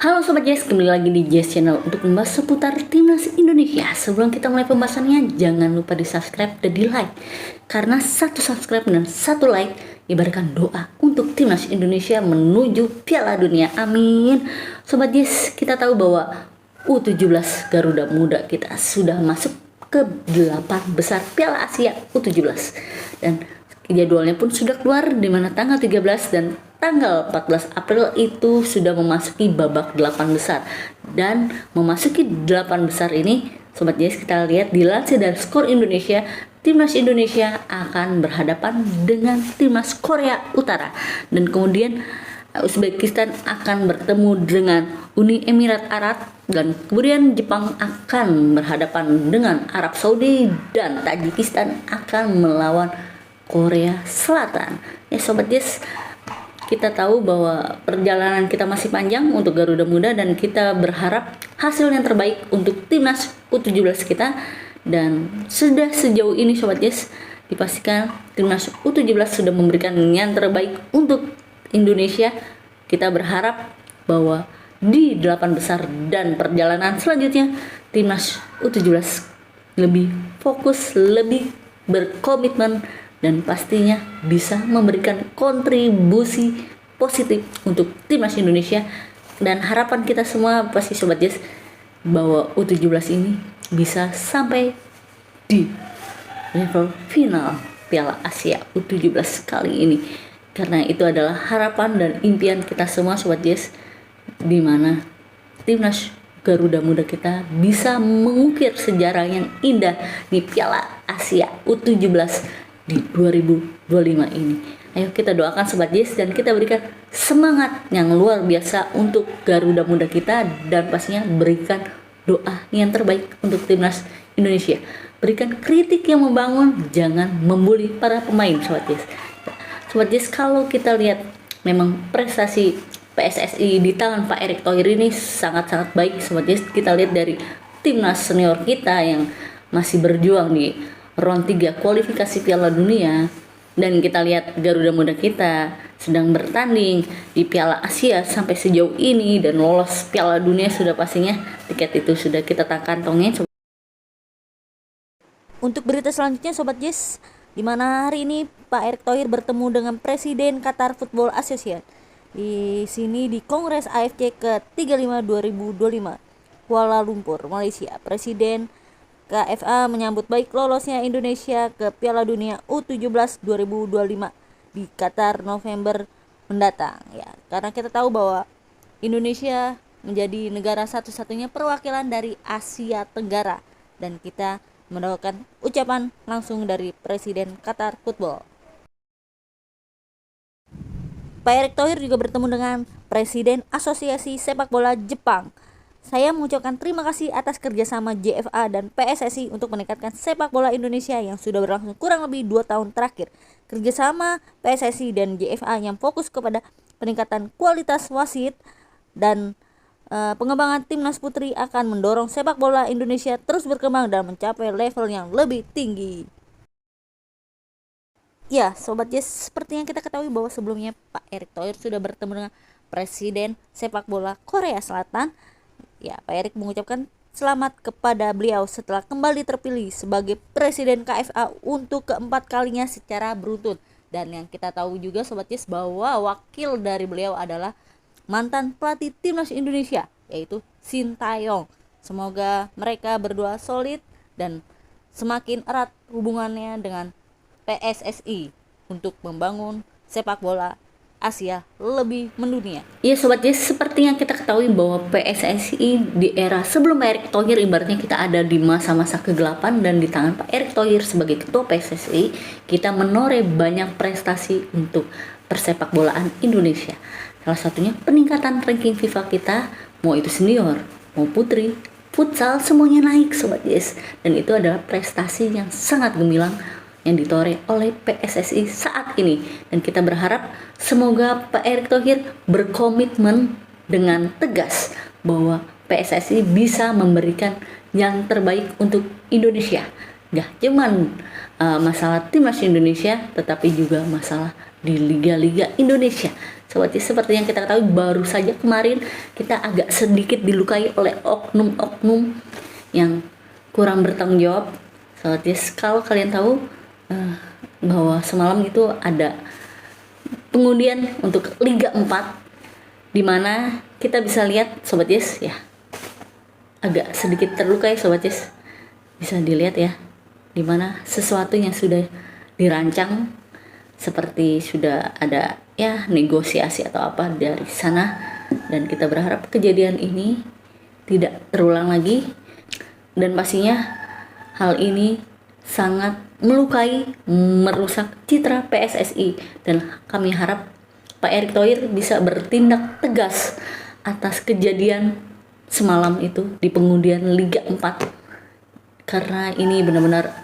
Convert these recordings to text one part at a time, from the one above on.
Halo Sobat Jazz, kembali lagi di Jazz Channel untuk membahas seputar Timnas Indonesia. Sebelum kita mulai pembahasannya, jangan lupa di subscribe dan di like. Karena satu subscribe dan satu like ibaratkan doa untuk Timnas Indonesia menuju Piala Dunia. Amin. Sobat Jazz, kita tahu bahwa U17 Garuda Muda kita sudah masuk ke 8 besar Piala Asia U17. Dan jadwalnya pun sudah keluar, di mana tanggal 13 dan tanggal 14 April itu sudah memasuki babak 8 besar. Dan memasuki 8 besar ini, Sobat Jazz, kita lihat dilansir dari Skor Indonesia, Timnas Indonesia akan berhadapan dengan Timnas Korea Utara. Dan kemudian Uzbekistan akan bertemu dengan Uni Emirat Arab, dan kemudian Jepang akan berhadapan dengan Arab Saudi, dan Tajikistan akan melawan Korea Selatan. Ya Sobat Jazz, kita tahu bahwa perjalanan kita masih panjang untuk Garuda Muda, dan kita berharap hasil yang terbaik untuk Timnas U17 kita. Dan sudah sejauh ini Sobat Jazz, dipastikan Timnas U17 sudah memberikan yang terbaik untuk Indonesia. Kita berharap bahwa di 8 besar dan perjalanan selanjutnya, Timnas U17 lebih fokus, lebih berkomitmen, dan pastinya bisa memberikan kontribusi positif untuk Timnas Indonesia. Dan harapan kita semua pasti Sobat Jazz bahwa U17 ini bisa sampai di level final Piala Asia U17 kali ini. Karena itu adalah harapan dan impian kita semua Sobat Jazz, di mana Timnas Garuda Muda kita bisa mengukir sejarah yang indah di Piala Asia U17 di 2025 ini. Ayo kita doakan Sobat Jazz, dan kita berikan semangat yang luar biasa untuk Garuda Muda kita, dan pastinya berikan doa yang terbaik untuk Timnas Indonesia. Berikan kritik yang membangun, jangan membuli para pemain Sobat Jazz. Sobat Jazz, kalau kita lihat memang prestasi PSSI di tangan Pak Erick Thohir ini sangat-sangat baik Sobat Jazz. Kita lihat dari timnas senior kita yang masih berjuang di round 3 kualifikasi Piala Dunia, dan kita lihat Garuda Muda kita sedang bertanding di Piala Asia sampai sejauh ini, dan lolos Piala Dunia sudah pastinya tiket itu sudah kita kantongin. Untuk berita selanjutnya Sobat Jazz, di mana hari ini Pak Erick Thohir bertemu dengan Presiden Qatar Football Association di sini di Kongres AFC ke-35 2025 Kuala Lumpur, Malaysia. Presiden KFA menyambut baik lolosnya Indonesia ke Piala Dunia U17 2025 di Qatar November mendatang. Ya, karena kita tahu bahwa Indonesia menjadi negara satu-satunya perwakilan dari Asia Tenggara, dan kita mendoakan ucapan langsung dari Presiden Qatar Football. Pak Erick Thohir juga bertemu dengan Presiden Asosiasi Sepak Bola Jepang. Saya mengucapkan terima kasih atas kerjasama JFA dan PSSI untuk meningkatkan sepak bola Indonesia yang sudah berlangsung kurang lebih 2 tahun terakhir. Kerjasama PSSI dan JFA yang fokus kepada peningkatan kualitas wasit dan pengembangan timnas putri akan mendorong sepak bola Indonesia terus berkembang dan mencapai level yang lebih tinggi. Ya, Sobat Jazz, seperti yang kita ketahui bahwa sebelumnya Pak Erick Thohir sudah bertemu dengan Presiden sepak bola Korea Selatan. Ya, Pak Erick mengucapkan selamat kepada beliau setelah kembali terpilih sebagai Presiden KFA untuk keempat kalinya secara beruntun. Dan yang kita tahu juga Sobat Jazz bahwa wakil dari beliau adalah mantan pelatih Timnas Indonesia, yaitu Sintayong. Semoga mereka berdua solid dan semakin erat hubungannya dengan PSSI untuk membangun sepak bola Asia lebih mendunia. Ya Sobat Jazz, seperti yang kita ketahui bahwa PSSI di era sebelum Pak Erick Thohir, ibaratnya kita ada di masa-masa kegelapan, dan di tangan Pak Erick Thohir sebagai ketua PSSI, kita menoreh banyak prestasi untuk persepak bolaan Indonesia. Salah satunya peningkatan ranking FIFA kita, mau itu senior, mau putri, futsal, semuanya naik Sobat Jazz. Dan itu adalah prestasi yang sangat gemilang yang ditoreh oleh PSSI saat ini. Dan kita berharap semoga Pak Erick Thohir berkomitmen dengan tegas bahwa PSSI bisa memberikan yang terbaik untuk Indonesia. Gak cuman masalah timnas Indonesia, tetapi juga masalah di liga-liga Indonesia. Sobat Yes, seperti yang kita ketahui baru saja kemarin kita agak sedikit dilukai oleh oknum-oknum yang kurang bertanggung jawab. Sobat Yes, kalau kalian tahu bahwa semalam itu ada pengundian untuk Liga 4 di mana kita bisa lihat Sobat Yes ya, agak sedikit terlukai Sobat Yes. Bisa dilihat ya, di mana sesuatu yang sudah dirancang seperti sudah ada ya negosiasi atau apa dari sana, dan kita berharap kejadian ini tidak terulang lagi. Dan pastinya hal ini sangat melukai, merusak citra PSSI, dan kami harap Pak Erick Thohir bisa bertindak tegas atas kejadian semalam itu di pengundian Liga 4, karena ini benar-benar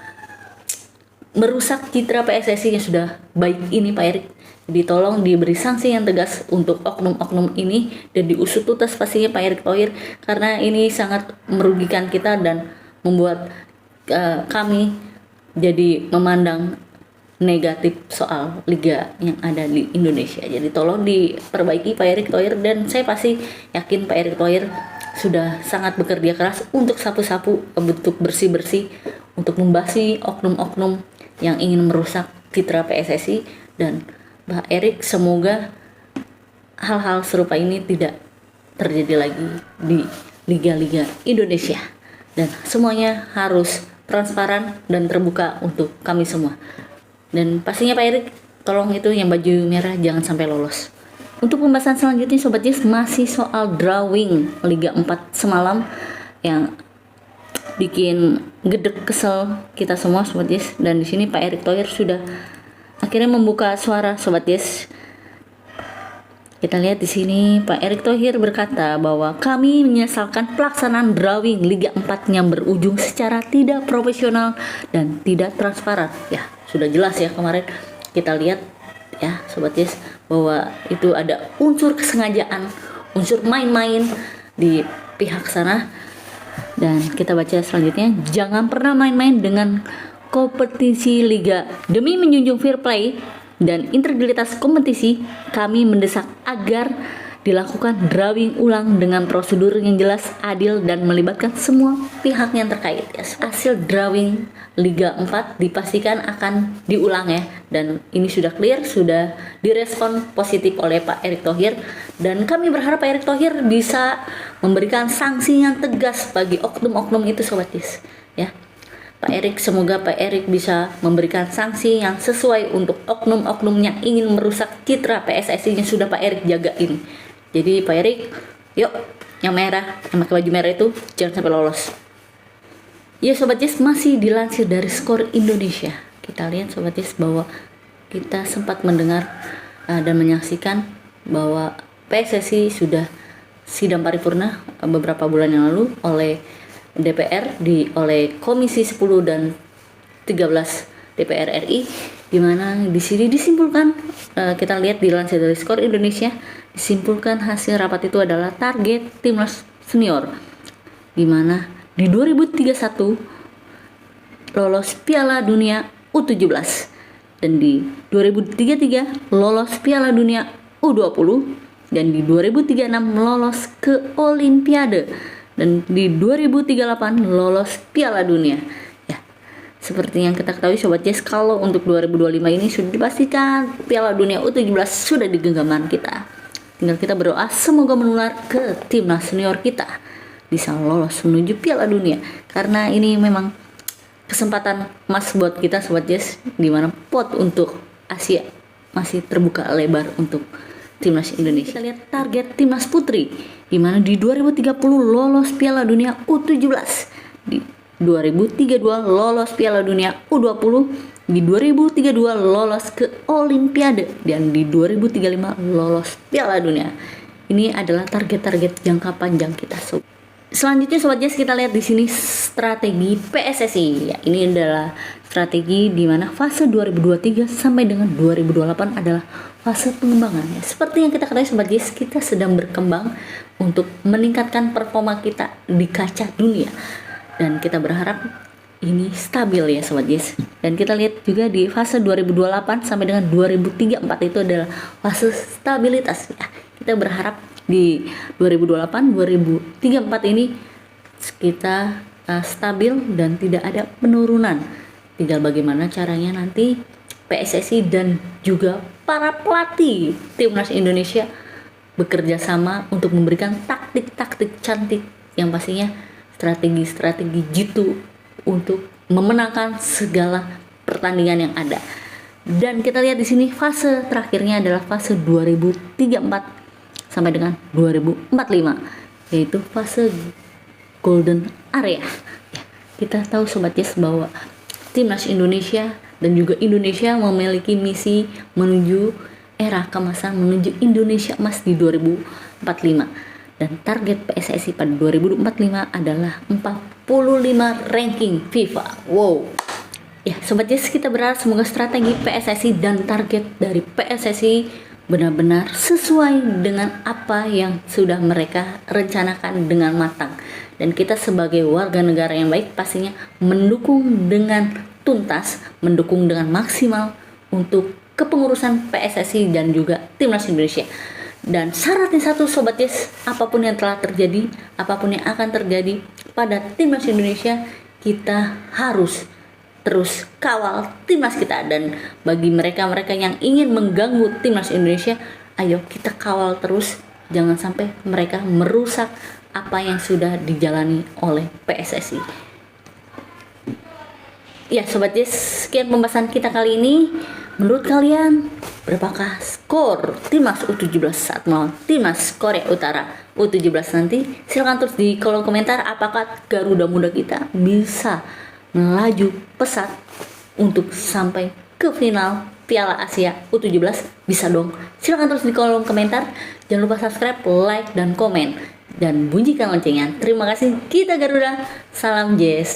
merusak citra PSSI yang sudah baik ini Pak Erick. Jadi tolong diberi sanksi yang tegas untuk oknum-oknum ini dan diusut tuntas pastinya Pak Erick Thohir, karena ini sangat merugikan kita dan membuat kami jadi memandang negatif soal liga yang ada di Indonesia. Jadi tolong diperbaiki Pak Erick Thohir, dan saya pasti yakin Pak Erick Thohir sudah sangat bekerja keras untuk sapu-sapu, untuk bersih-bersih, untuk membasmi oknum-oknum yang ingin merusak citra PSSI. Dan Pak Erick, semoga hal-hal serupa ini tidak terjadi lagi di liga-liga Indonesia, dan semuanya harus transparan dan terbuka untuk kami semua. Dan pastinya Pak Erick, tolong itu yang baju merah jangan sampai lolos. Untuk pembahasan selanjutnya Sobat Yes, masih soal drawing Liga 4 semalam yang bikin gedek kesel kita semua Sobat Yes. Dan di sini Pak Erick Thohir sudah akhirnya membuka suara Sobat Yes. Kita lihat di sini Pak Erick Thohir berkata bahwa kami menyesalkan pelaksanaan drawing Liga 4 yang berujung secara tidak profesional dan tidak transparan. Ya, sudah jelas ya kemarin kita lihat ya Sobat Yes, bahwa itu ada unsur kesengajaan, unsur main-main di pihak sana. Dan kita baca selanjutnya, jangan pernah main-main dengan kompetisi liga. Demi menjunjung fair play dan integritas kompetisi, kami mendesak agar dilakukan drawing ulang dengan prosedur yang jelas, adil, dan melibatkan semua pihak yang terkait. Hasil drawing Liga 4 dipastikan akan diulang ya, dan ini sudah clear, sudah direspon positif oleh Pak Erick Thohir, dan kami berharap Pak Erick Thohir bisa memberikan sanksi yang tegas bagi oknum-oknum itu Sobat Yes ya. Pak Erick, semoga Pak Erick bisa memberikan sanksi yang sesuai untuk oknum-oknum yang ingin merusak citra PSSI yang sudah Pak Erick jaga ini. Jadi Pak Erick, yuk yang merah, yang pakai baju merah itu jangan sampai lolos. Ya Sobat Yes, masih dilansir dari Skor Indonesia. Kita lihat Sobat Yes bahwa kita sempat mendengar dan menyaksikan bahwa PSSI sudah sidang paripurna beberapa bulan yang lalu oleh DPR oleh Komisi 10 dan 13 DPR RI, di mana di sini disimpulkan, kita lihat dilansir dari Skor Indonesia, disimpulkan hasil rapat itu adalah target timnas senior, di mana di 2031 lolos Piala Dunia U17, dan di 2033 lolos Piala Dunia U20, dan di 2036 lolos ke Olimpiade, dan di 2038 lolos Piala Dunia. Ya, seperti yang kita ketahui Sobat Yes, kalau untuk 2025 ini sudah dipastikan Piala Dunia U17 sudah di genggaman kita. Tinggal kita berdoa semoga menular ke timnas senior kita bisa lolos menuju Piala Dunia, karena ini memang kesempatan emas buat kita Sobat Yes, di mana pot untuk Asia masih terbuka lebar untuk timnas Indonesia. Kita lihat target timnas putri, di mana di 2030 lolos Piala Dunia U17, di 2032 lolos Piala Dunia U20, di 2032 lolos ke Olimpiade, dan di 2035 lolos Piala Dunia. Ini adalah target-target jangka panjang kita. Selanjutnya Sobat Yes, kita lihat di sini strategi PSSI. Ya, ini adalah strategi di mana fase 2023 sampai dengan 2028 adalah fase pengembangan. Ya, seperti yang kita ketahui Sobat Yes, kita sedang berkembang untuk meningkatkan performa kita di kaca dunia. Dan kita berharap ini stabil ya Sobat Jess. Dan kita lihat juga di fase 2028 sampai dengan 2034 itu adalah fase stabilitas ya. Kita berharap di 2028 2034 ini kita stabil dan tidak ada penurunan. Tinggal bagaimana caranya nanti PSSI dan juga para pelatih timnas Indonesia bekerja sama untuk memberikan taktik-taktik cantik yang pastinya strategi-strategi jitu untuk memenangkan segala pertandingan yang ada. Dan kita lihat di sini fase terakhirnya adalah fase 2034 sampai dengan 2045, yaitu fase golden area. Ya, kita tahu Sobat Jess bahwa timnas Indonesia dan juga Indonesia memiliki misi menuju era keemasan, menuju Indonesia emas di 2045. Dan target PSSI pada 2045 adalah 45 ranking FIFA. Wow. Ya, Sobat Jess, kita berharap semoga strategi PSSI dan target dari PSSI benar-benar sesuai dengan apa yang sudah mereka rencanakan dengan matang. Dan kita sebagai warga negara yang baik pastinya mendukung dengan tuntas, mendukung dengan maksimal untuk kepengurusan PSSI dan juga timnas Indonesia. Dan syaratnya satu Sobat Jess, apapun yang telah terjadi, apapun yang akan terjadi pada timnas Indonesia, kita harus terus kawal timnas kita. Dan bagi mereka-mereka yang ingin mengganggu timnas Indonesia, ayo kita kawal terus, jangan sampai mereka merusak apa yang sudah dijalani oleh PSSI. Ya Sobat Jess, sekian pembahasan kita kali ini. Menurut kalian, berapakah skor timnas U17 saat melawan timnas Korea Utara U17 nanti? Silahkan tulis di kolom komentar apakah Garuda Muda kita bisa melaju pesat untuk sampai ke final Piala Asia U17. Bisa dong. Silahkan tulis di kolom komentar. Jangan lupa subscribe, like, dan komen. Dan bunyikan loncengnya. Terima kasih. Kita Garuda. Salam Jess.